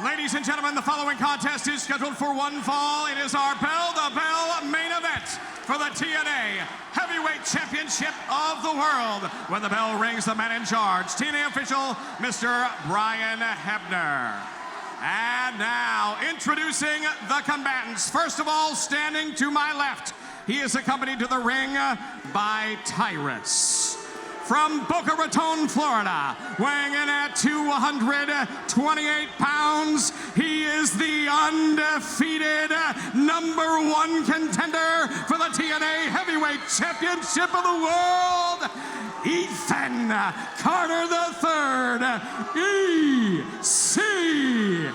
Ladies and gentlemen, the following contest is scheduled for one fall. It is our bell-to-bell main event for the TNA Heavyweight Championship of the World. When the bell rings, the man in charge, TNA official, Mr. Brian Hebner. And now, introducing the combatants. First of all, standing to my left, he is accompanied to the ring by Tyrus. From Boca Raton, Florida, weighing in at 228 pounds, he is the undefeated #1 contender for the TNA Heavyweight Championship of the World, Ethan Carter III, EC3.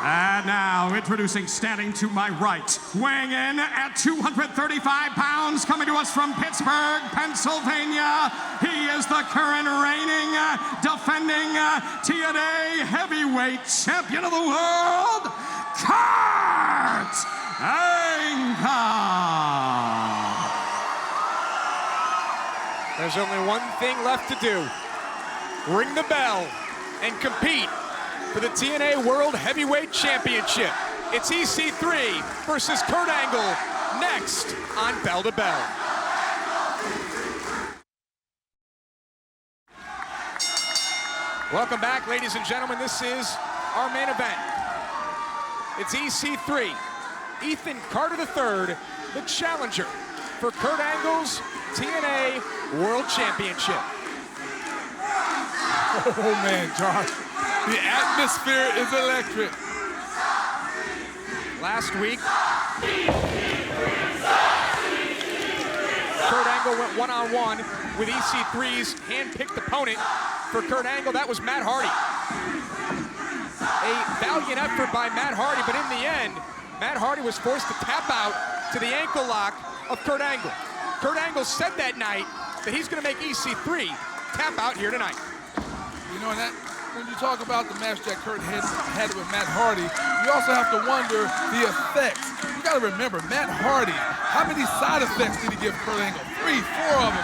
And now, introducing, standing to my right, weighing in at 235 pounds, coming to us from Pittsburgh, Pennsylvania, he is the current reigning, defending TNA Heavyweight Champion of the World, Kurt Angle. There's only one thing left to do. Ring the bell and compete for the TNA World Heavyweight Championship. It's EC3 versus Kurt Angle next on Bell to Bell. Welcome back, ladies and gentlemen. This is our main event. It's EC3, Ethan Carter III, the challenger for Kurt Angle's TNA World Championship. Oh man, Josh. The atmosphere is electric. Last week, Kurt Angle went one-on-one with EC3's hand-picked opponent. For Kurt Angle, that was Matt Hardy. A valiant effort by Matt Hardy, but in the end, Matt Hardy was forced to tap out to the ankle lock of Kurt Angle. Kurt Angle said that night that he's going to make EC3 tap out here tonight. You know, that when you talk about the match that Kurt had with Matt Hardy, you also have to wonder the effects. You got to remember, Matt Hardy, how many side effects did he give Kurt Angle? 3, 4 of them.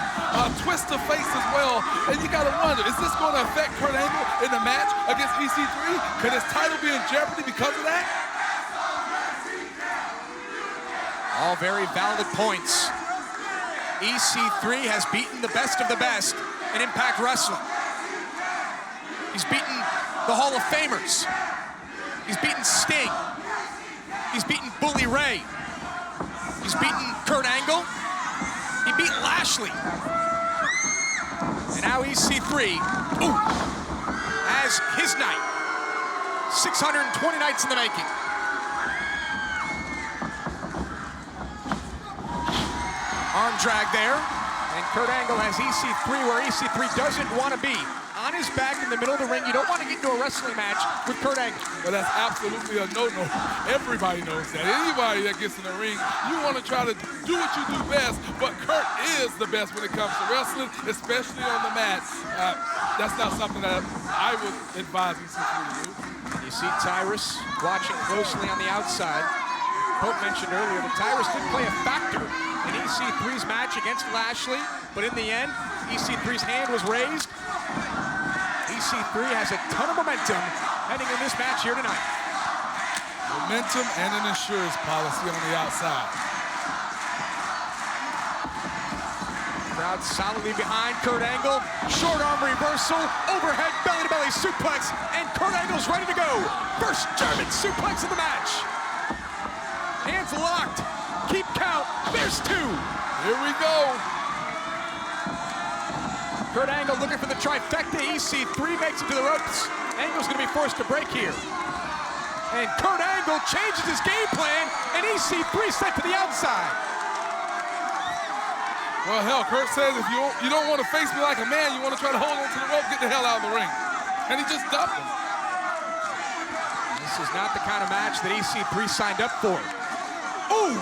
Twist of face as well. And you got to wonder, is this going to affect Kurt Angle in the match against EC3? Could his title be in jeopardy because of that? All very valid points. EC3 has beaten the best of the best in Impact Wrestling. He's beaten the Hall of Famers. He's beaten Sting. He's beaten Bully Ray. He's beaten Kurt Angle. He beat Lashley. And now EC3 has his night. 620 nights in the making. Arm drag there. And Kurt Angle has EC3 where EC3 doesn't want to be. On his back in the middle of the ring. You don't want to get into a wrestling match with Kurt Angle. Well, that's absolutely a no-no. Everybody knows that. Anybody that gets in the ring, you want to try to do what you do best, but Kurt is the best when it comes to wrestling, especially on the mat. That's not something that I would advise EC3 to do. You see Tyrus watching closely on the outside. Pope mentioned earlier that Tyrus did play a factor in EC3's match against Lashley, but in the end, EC3's hand was raised. EC3 has a ton of momentum heading in this match here tonight. Momentum and an insurance policy on the outside. Crowd solidly behind Kurt Angle. Short arm reversal, overhead belly-to-belly suplex, and Kurt Angle's ready to go. First German suplex of the match. Hands locked. Keep count. There's 2. Here we go. Kurt Angle looking for the trifecta. EC3 makes it to the ropes. Angle's going to be forced to break here. And Kurt Angle changes his game plan, and EC3 sent to the outside. Well, hell, Kurt says if you don't want to face me like a man, you want to try to hold on to the rope, get the hell out of the ring. And he just dumped him. This is not the kind of match that EC3 signed up for. Ooh,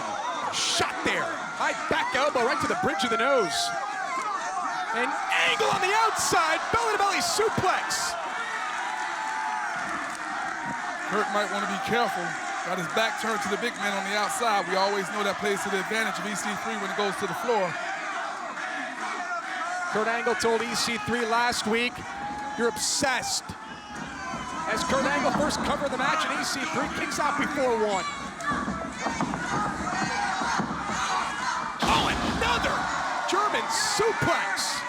shot there. High back elbow right to the bridge of the nose. And Angle on the outside, belly-to-belly suplex. Kurt might want to be careful. Got his back turned to the big man on the outside. We always know that plays to the advantage of EC3 when it goes to the floor. Kurt Angle told EC3 last week, you're obsessed. As Kurt Angle first covered the match, and EC3 kicks out before one. Oh, another German suplex.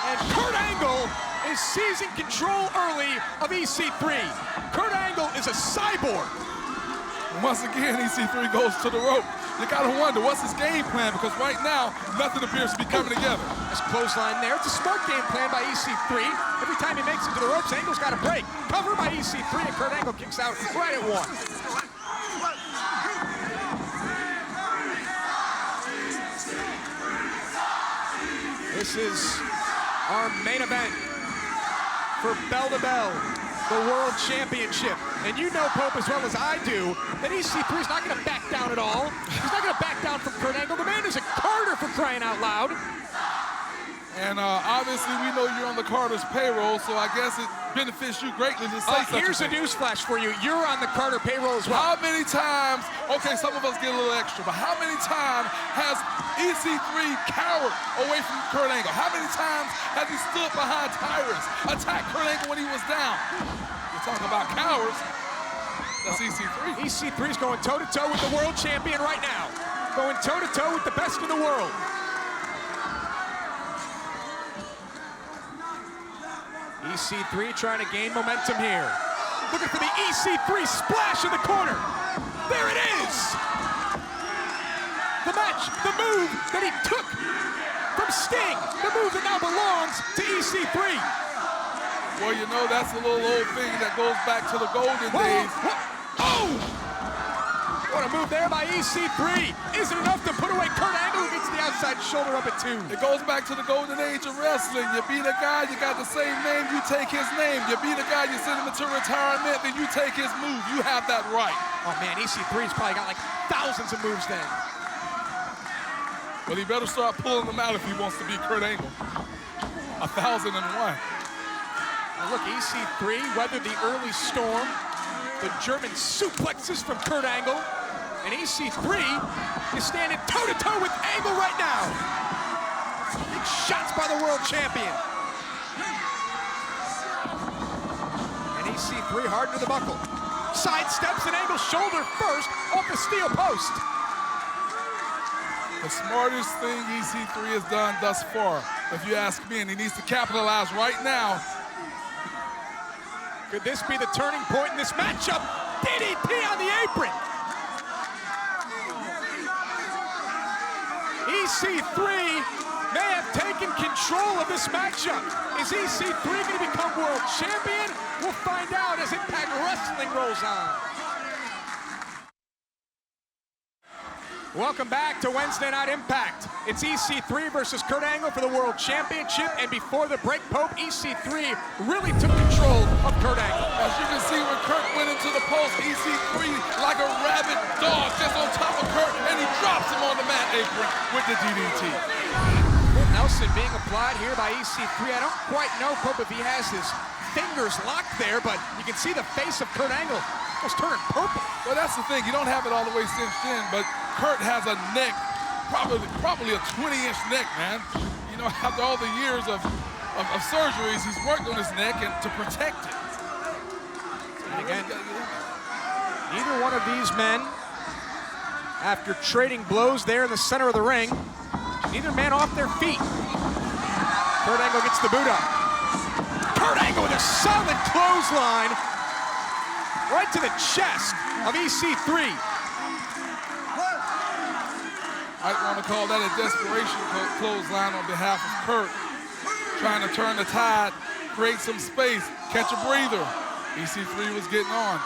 And Kurt Angle is seizing control early of EC3. Kurt Angle is a cyborg. Once again, EC3 goes to the rope. You gotta wonder, what's his game plan? Because right now, nothing appears to be coming together. This clothesline there. It's a smart game plan by EC3. Every time he makes it to the ropes, Angle's got a break. Covered by EC3, and Kurt Angle kicks out right at one. This is our main event for Bell to Bell, the World Championship. And you know, Pope, as well as I do, that EC3 is not going to back down at all. He's not going to back down from Kurt Angle. The man is a Carter, for crying out loud. And obviously, we know you're on the Carter's payroll, so I guess it benefits you greatly to say such Here's a newsflash for you. You're on the Carter payroll as well. How many times, okay, some of us get a little extra, but how many times has EC3 cowered away from Kurt Angle? How many times has he stood behind Tyrus, attacked Kurt Angle when he was down? You're talking about cowards. That's EC3. EC3 is going toe-to-toe with the world champion right now. Going toe-to-toe with the best in the world. EC3 trying to gain momentum here. Looking for the EC3 splash in the corner. There it is! The match, the move that he took from Sting. The move that now belongs to EC3. Well, you know, that's a little old thing that goes back to the golden days. Oh! What a move there by EC3. Is it enough to put away Kurt Angle, who gets the outside shoulder up at 2? It goes back to the golden age of wrestling. You beat a guy, you got the same name, you take his name. You beat a guy, you send him into retirement, then you take his move. You have that right. Oh man, EC3's probably got like thousands of moves then. Well, he better start pulling them out if he wants to beat Kurt Angle. 1,001. Now look, EC3 weathered the early storm. The German suplexes from Kurt Angle. And EC3 is standing toe-to-toe with Angle right now. Big shots by the world champion. And EC3 hard to the buckle. Side steps and Angle's shoulder first off the steel post. The smartest thing EC3 has done thus far, if you ask me, and he needs to capitalize right now. Could this be the turning point in this matchup? DDT on the apron. EC3 may have taken control of this matchup. Is EC3 going to become world champion? We'll find out as Impact Wrestling rolls on. Welcome back to Wednesday Night Impact. It's EC3 versus Kurt Angle for the World Championship, and before the break, Pope, EC3 really took control of Kurt Angle. As you can see, when Kurt went into the post, EC3 like a rabid dog just on top of Kurt, and he drops him on the mat apron with the DDT. Nelson being applied here by EC3. I don't quite know, Pope, if he has his fingers locked there, but you can see the face of Kurt Angle almost turning purple. Well, that's the thing. You don't have it all the way cinched in, but Kurt has a neck, probably a 20-inch neck, man. You know, after all the years of surgeries, he's worked on his neck and to protect it. And again, neither one of these men, after trading blows there in the center of the ring, neither man off their feet. Kurt Angle gets the boot up. Kurt Angle with a solid clothesline right to the chest of EC3. I want to call that a desperation clothesline on behalf of Kurt. Trying to turn the tide, create some space, catch a breather. EC3 was getting on.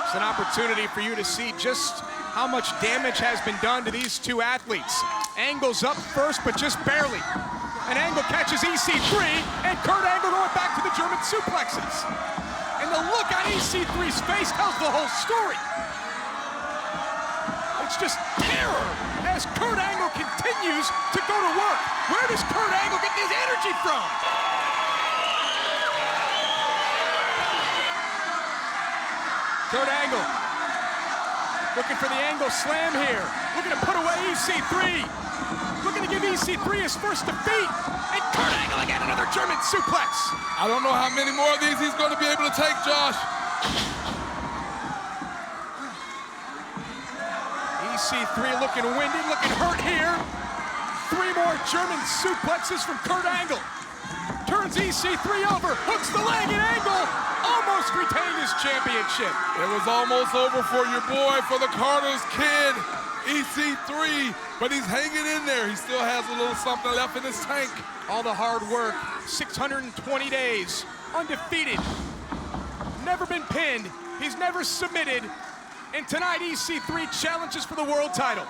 It's an opportunity for you to see just how much damage has been done to these two athletes. Angle's up first, but just barely. And Angle catches EC3, and Kurt Angle going back to the German suplexes. And the look on EC3's face tells the whole story. It's just terror as Kurt Angle continues to go to work. Where does Kurt Angle get his energy from? Kurt Angle looking for the angle slam here. Looking to put away EC3. Looking to give EC3 his first defeat. And Kurt Angle again, another German suplex. I don't know how many more of these he's going to be able to take, Josh. EC3 looking winded, looking hurt here. 3 more German suplexes from Kurt Angle. Turns EC3 over, hooks the leg, and Angle almost retained his championship. It was almost over for your boy, for the Carter's kid, EC3, but he's hanging in there. He still has a little something left in his tank. All the hard work, 620 days, undefeated, never been pinned, he's never submitted, and tonight EC3 challenges for the world title.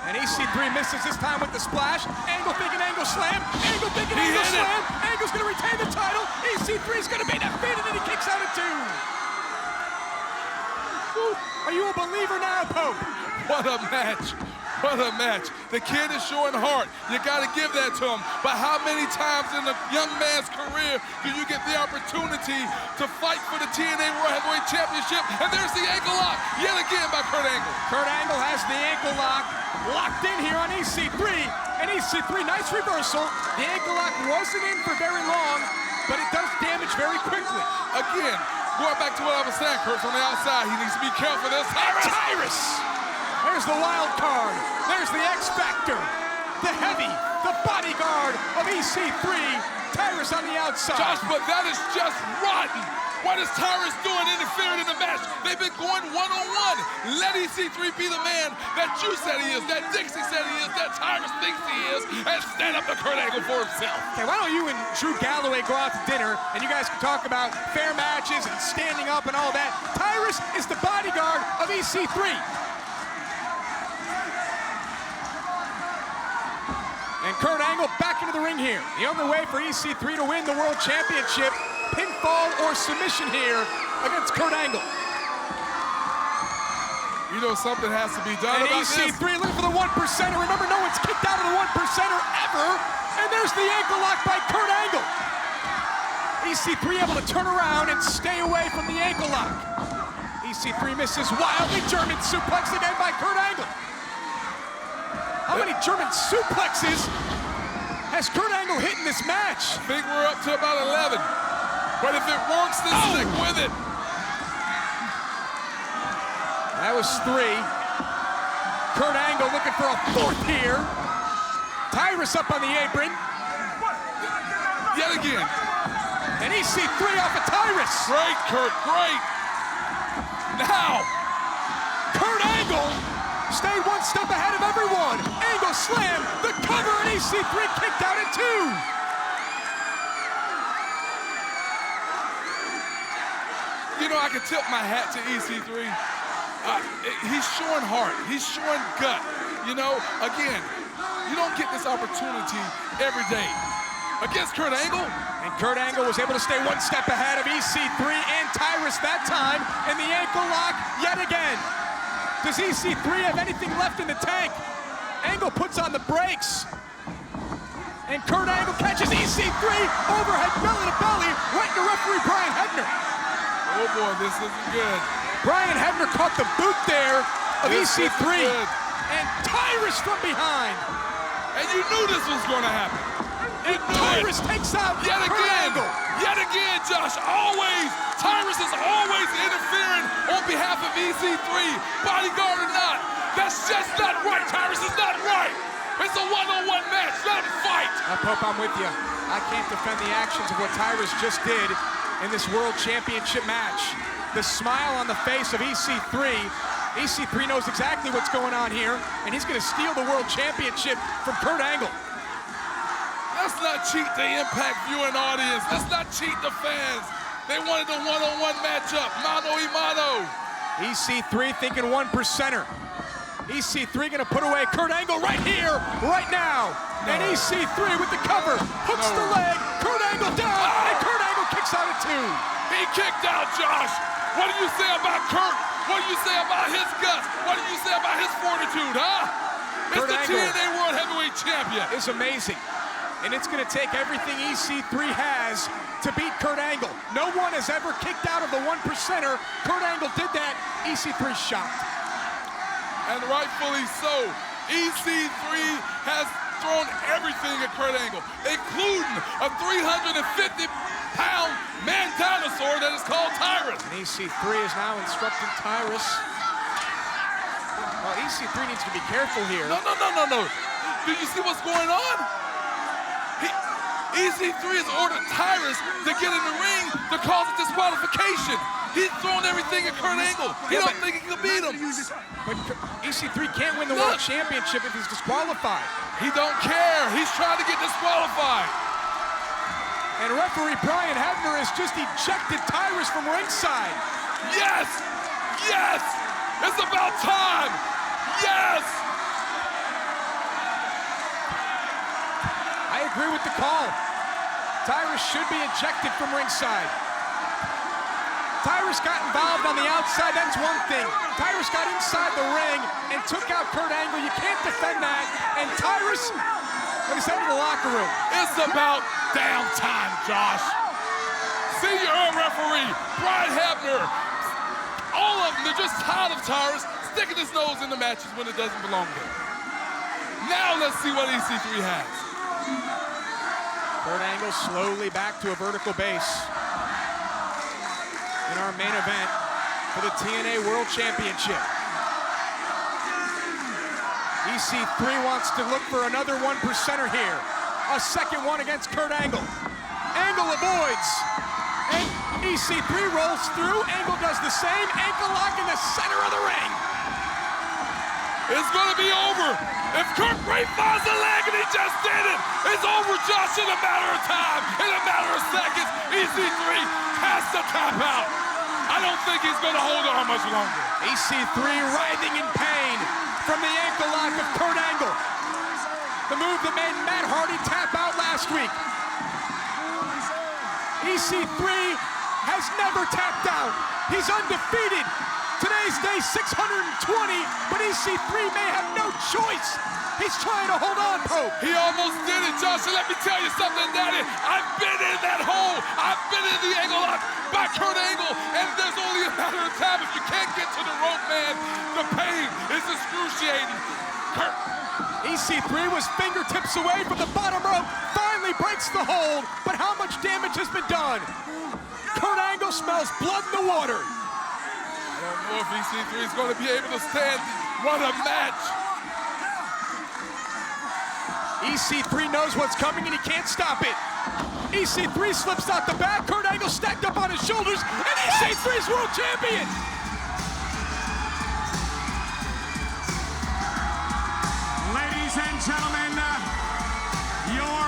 And EC3 misses this time with the splash. Angle thinking angle slam. Angle thinking angle slam. Angle's gonna retain the title. EC3's gonna be defeated, and he kicks out at 2. Are you a believer now, Pope? What a match. What a match. The kid is showing heart. You got to give that to him. But how many times in a young man's career do you get the opportunity to fight for the TNA World Heavyweight Championship? And there's the ankle lock yet again by Kurt Angle. Kurt Angle has the ankle lock locked in here on EC3. And EC3, nice reversal. The ankle lock wasn't in for very long, but it does damage very quickly. Again, going back to what I was saying, Kurt's on the outside. He needs to be careful. There's Tyrus! There's the wild card. There's the X Factor. The heavy, the bodyguard of EC3. Tyrus on the outside. Josh, but that is just rotten. What is Tyrus doing interfering in the match? They've been going one-on-one. Let EC3 be the man that you said he is, that Dixie said he is, that Tyrus thinks he is, and stand up to Kurt Angle for himself. Okay, why don't you and Drew Galloway go out to dinner, and you guys can talk about fair matches and standing up and all that. Tyrus is the bodyguard of EC3. And Kurt Angle back into the ring here. The only way for EC3 to win the World Championship, pinfall or submission here against Kurt Angle. You know something has to be done and about EC3 this. looking for the 1%er. Remember, no one's kicked out of the 1%er ever. And there's the ankle lock by Kurt Angle. EC3 able to turn around and stay away from the ankle lock. EC3 misses wildly. German suplex again by Kurt Angle. How many German suplexes has Kurt Angle hit in this match? I think we're up to about 11. But if it works, then stick with it. That was 3. Kurt Angle looking for a 4th here. Tyrus up on the apron. Yet again. And EC3 off of Tyrus. Great, Kurt, great. Now. Kurt Angle stayed 1 step ahead of everyone. Angle slam, the cover, and EC3 kicked out at 2. You know, I can tip my hat to EC3. He's showing heart. He's showing gut. You know, again, you don't get this opportunity every day. Against Kurt Angle. And Kurt Angle was able to stay 1 step ahead of EC3 and Tyrus that time, and the ankle lock yet again. Does EC3 have anything left in the tank? Angle puts on the brakes. And Kurt Angle catches EC3 overhead belly to belly right to referee Brian Hebner. Oh boy, this isn't good. Brian Hebner caught the boot there of EC3. And Tyrus from behind. And you knew this was going to happen. And Tyrus takes out yet Kurt again. Angle. Yet again, Josh, always, Tyrus is always interfering on behalf of EC3, bodyguard or not. That's just not right. Tyrus is not right. It's a one-on-one match, not a fight. Pope, I'm with you. I can't defend the actions of what Tyrus just did in this World Championship match. The smile on the face of EC3. EC3 knows exactly what's going on here, and he's going to steal the World Championship from Kurt Angle. Let's not cheat the Impact viewing audience. Let's not cheat the fans. They wanted a one-on-one matchup, mano y mano. EC3 thinking 1%er. EC3 gonna put away Kurt Angle right here, right now. No. And EC3 with the cover, hooks the leg, Kurt Angle down, and Kurt Angle kicks out at 2. He kicked out, Josh. What do you say about Kurt? What do you say about his guts? What do you say about his fortitude, huh? It's the TNA World Heavyweight Champion. It's amazing. And it's gonna take everything EC3 has to beat Kurt Angle. No one has ever kicked out of the 1%er. Kurt Angle did that, EC3 shocked. And rightfully so. EC3 has thrown everything at Kurt Angle, including a 350-pound man dinosaur that is called Tyrus. And EC3 is now instructing Tyrus. Well, EC3 needs to be careful here. No. Do you see what's going on? EC3 has ordered Tyrus to get in the ring to cause a disqualification. He's throwing everything at Kurt Angle. He don't think he can beat him. But EC3 can't win the World Championship if he's disqualified. He don't care. He's trying to get disqualified. And referee Brian Hebner has just ejected Tyrus from ringside. Yes! Yes! It's about time! Yes! I agree with the call. Tyrus should be ejected from ringside. Tyrus got involved on the outside, that's one thing. Tyrus got inside the ring and took out Kurt Angle. You can't defend that. And Tyrus is headed to the locker room. It's about damn time, Josh. Senior referee, Brian Hebner, all of them, they're just tired of Tyrus sticking his nose in the matches when it doesn't belong there. Now let's see what EC3 has. Kurt Angle slowly back to a vertical base in our main event for the TNA World Championship. EC3 wants to look for another 1%er here. A second one against Kurt Angle. Angle avoids. And EC3 rolls through. Angle does the same. Ankle lock in the center of the ring. It's going to be over. If Kurt finds the leg and he just did it, it's over, Josh, in a matter of time, in a matter of seconds. EC3 has to tap out. I don't think he's going to hold on much longer. EC3 writhing in pain from the ankle lock of Kurt Angle. The move that made Matt Hardy tap out last week. EC3 has never tapped out. He's undefeated. Today's day 620, but EC3 may have no choice. He's trying to hold on, Pope. He almost did it, Josh, and let me tell you something, Daddy. I've been in that hole. I've been in the angle lock by Kurt Angle, and there's only a matter of time. If you can't get to the rope, man, the pain is excruciating. Kurt. EC3 was fingertips away from the bottom rope, finally breaks the hold, but how much damage has been done? Kurt Angle smells blood in the water. I don't know if EC3 is going to be able to stand what a match. EC3 knows what's coming and he can't stop it. EC3 slips out the back, Kurt Angle stacked up on his shoulders, and EC3 is world champion. Ladies and gentlemen, your